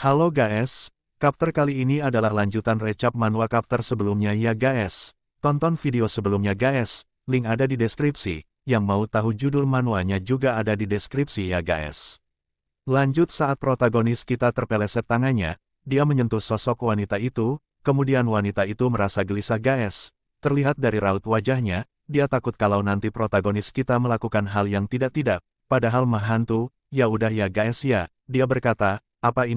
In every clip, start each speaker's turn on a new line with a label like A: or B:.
A: Halo guys, chapter kali ini adalah lanjutan recap manhwa chapter sebelumnya ya guys. Tonton video sebelumnya guys, link ada di deskripsi. Yang mau tahu judul manhwanya juga ada di deskripsi ya guys. Lanjut saat protagonis kita terpeleset tangannya, dia menyentuh sosok wanita itu, kemudian wanita itu merasa gelisah guys. Terlihat dari raut wajahnya, dia takut kalau nanti protagonis kita melakukan hal yang tidak-tidak, padahal mah hantu. Ya udah ya guys ya, dia berkata, apakah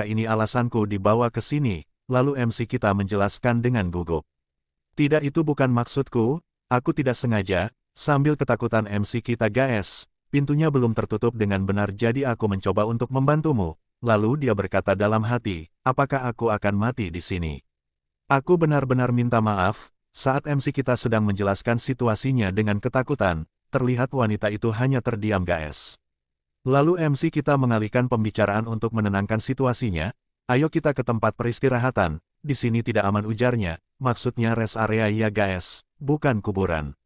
A: ini alasanku dibawa ke sini? Lalu MC kita menjelaskan dengan gugup. Tidak, itu bukan maksudku, aku tidak sengaja. Sambil ketakutan MC kita guys, pintunya belum tertutup dengan benar jadi aku mencoba untuk membantumu. Lalu dia berkata dalam hati, apakah aku akan mati di sini? Aku benar-benar minta maaf. Saat MC kita sedang menjelaskan situasinya dengan ketakutan, terlihat wanita itu hanya terdiam guys. Lalu MC kita mengalihkan pembicaraan untuk menenangkan situasinya. Ayo kita ke tempat peristirahatan, di sini tidak aman ujarnya, maksudnya rest area ya guys, bukan kuburan.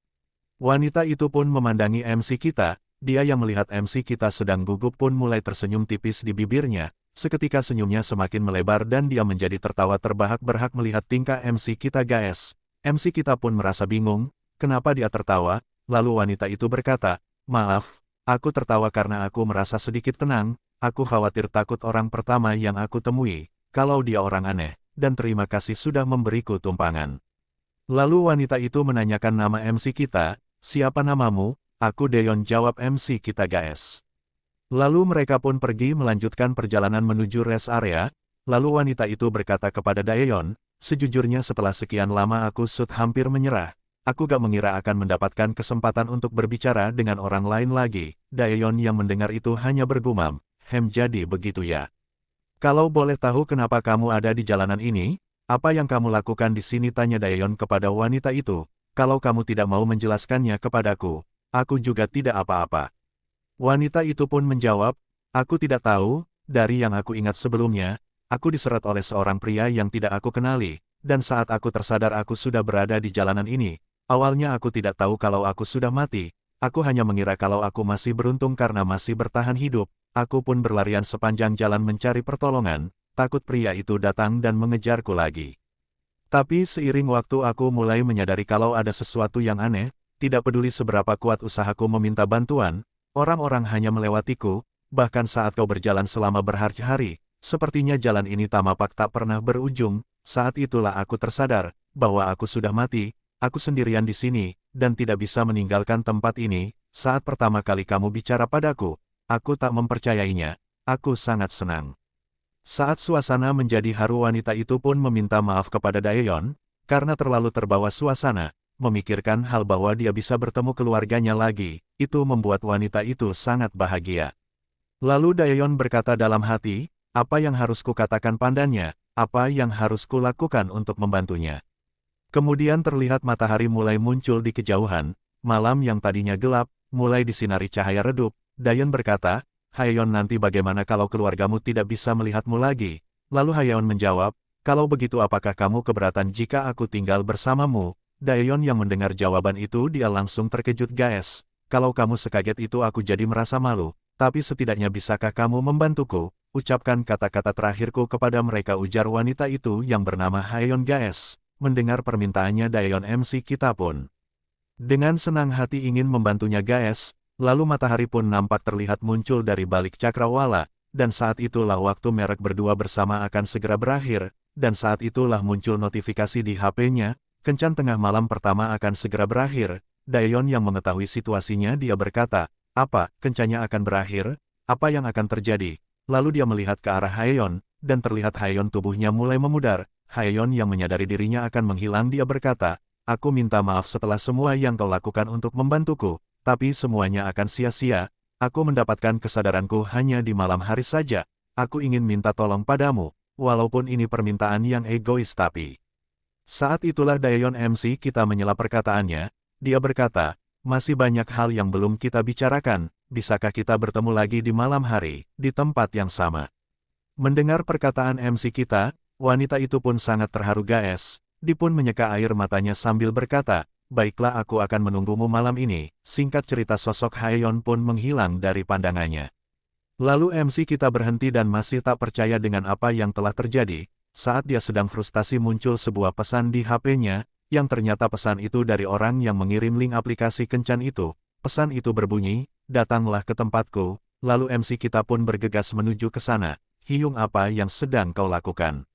A: Wanita itu pun memandangi MC kita, dia yang melihat MC kita sedang gugup pun mulai tersenyum tipis di bibirnya, seketika senyumnya semakin melebar dan dia menjadi tertawa terbahak-bahak melihat tingkah MC kita guys. MC kita pun merasa bingung, kenapa dia tertawa, lalu wanita itu berkata, maaf. Aku tertawa karena aku merasa sedikit tenang, aku khawatir takut orang pertama yang aku temui, kalau dia orang aneh, dan terima kasih sudah memberiku tumpangan. Lalu wanita itu menanyakan nama MC kita, siapa namamu? Aku Daeyeon jawab MC kita guys. Lalu mereka pun pergi melanjutkan perjalanan menuju rest area, lalu wanita itu berkata kepada Daeyeon, sejujurnya setelah sekian lama aku hampir menyerah. Aku gak mengira akan mendapatkan kesempatan untuk berbicara dengan orang lain lagi. Daeyeon yang mendengar itu hanya bergumam, jadi begitu ya. Kalau boleh tahu kenapa kamu ada di jalanan ini? Apa yang kamu lakukan di sini? Tanya Daeyeon kepada wanita itu. Kalau kamu tidak mau menjelaskannya kepadaku, aku juga tidak apa-apa. Wanita itu pun menjawab, aku tidak tahu, dari yang aku ingat sebelumnya, aku diseret oleh seorang pria yang tidak aku kenali, dan saat aku tersadar aku sudah berada di jalanan ini. Awalnya aku tidak tahu kalau aku sudah mati, aku hanya mengira kalau aku masih beruntung karena masih bertahan hidup, aku pun berlarian sepanjang jalan mencari pertolongan, takut pria itu datang dan mengejarku lagi. Tapi seiring waktu aku mulai menyadari kalau ada sesuatu yang aneh, tidak peduli seberapa kuat usahaku meminta bantuan, orang-orang hanya melewatiku, bahkan saat kau berjalan selama berhari-hari, sepertinya jalan ini tamapak tak pernah berujung, saat itulah aku tersadar, bahwa aku sudah mati. Aku sendirian di sini, dan tidak bisa meninggalkan tempat ini. Saat pertama kali kamu bicara padaku, aku tak mempercayainya. Aku sangat senang. Saat suasana menjadi haru wanita itu pun meminta maaf kepada Daeyeon, karena terlalu terbawa suasana, memikirkan hal bahwa dia bisa bertemu keluarganya lagi, itu membuat wanita itu sangat bahagia. Lalu Daeyeon berkata dalam hati, apa yang harus kukatakan padanya, apa yang harus kulakukan untuk membantunya. Kemudian terlihat matahari mulai muncul di kejauhan, malam yang tadinya gelap, mulai disinari cahaya redup. Daeyeon berkata, Haeyeon, nanti bagaimana kalau keluargamu tidak bisa melihatmu lagi? Lalu Haeyeon menjawab, kalau begitu apakah kamu keberatan jika aku tinggal bersamamu? Daeyeon yang mendengar jawaban itu dia langsung terkejut guys, kalau kamu sekaget itu aku jadi merasa malu, tapi setidaknya bisakah kamu membantuku? Ucapkan kata-kata terakhirku kepada mereka, ujar wanita itu yang bernama Haeyeon guys. Mendengar permintaannya Daeyeon MC kita pun dengan senang hati ingin membantunya guys, lalu matahari pun nampak terlihat muncul dari balik cakrawala, dan saat itulah waktu mereka berdua bersama akan segera berakhir, dan saat itulah muncul notifikasi di HP-nya, kencan tengah malam pertama akan segera berakhir. Daeyeon yang mengetahui situasinya dia berkata, apa, kencannya akan berakhir? Apa yang akan terjadi? Lalu dia melihat ke arah Haeyeon, dan terlihat Haeyeon tubuhnya mulai memudar. Haeyeon yang menyadari dirinya akan menghilang dia berkata, aku minta maaf setelah semua yang kau lakukan untuk membantuku, tapi semuanya akan sia-sia, aku mendapatkan kesadaranku hanya di malam hari saja, aku ingin minta tolong padamu, walaupun ini permintaan yang egois tapi. Saat itulah Daeyeon MC kita menyela perkataannya, dia berkata, masih banyak hal yang belum kita bicarakan, bisakah kita bertemu lagi di malam hari, di tempat yang sama? Mendengar perkataan MC kita, wanita itu pun sangat terharu guys, dia pun menyeka air matanya sambil berkata, baiklah aku akan menunggumu malam ini. Singkat cerita sosok Haeyeon pun menghilang dari pandangannya. Lalu MC kita berhenti dan masih tak percaya dengan apa yang telah terjadi, saat dia sedang frustasi muncul sebuah pesan di HP-nya, yang ternyata pesan itu dari orang yang mengirim link aplikasi kencan itu. Pesan itu berbunyi, "Datanglah ke tempatku." Lalu MC kita pun bergegas menuju ke sana. "Hyung, apa yang sedang kau lakukan?"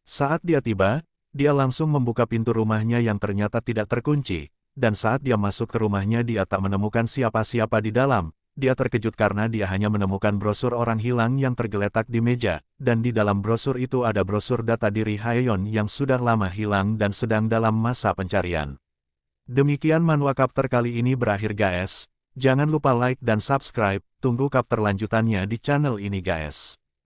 A: Saat dia tiba, dia langsung membuka pintu rumahnya yang ternyata tidak terkunci, dan saat dia masuk ke rumahnya dia tak menemukan siapa-siapa di dalam. Dia terkejut karena dia hanya menemukan brosur orang hilang yang tergeletak di meja, dan di dalam brosur itu ada brosur data diri Haeyeon yang sudah lama hilang dan sedang dalam masa pencarian. Demikian manhwa chapter kali ini berakhir guys. Jangan lupa like dan subscribe, tunggu chapter lanjutannya di channel ini guys.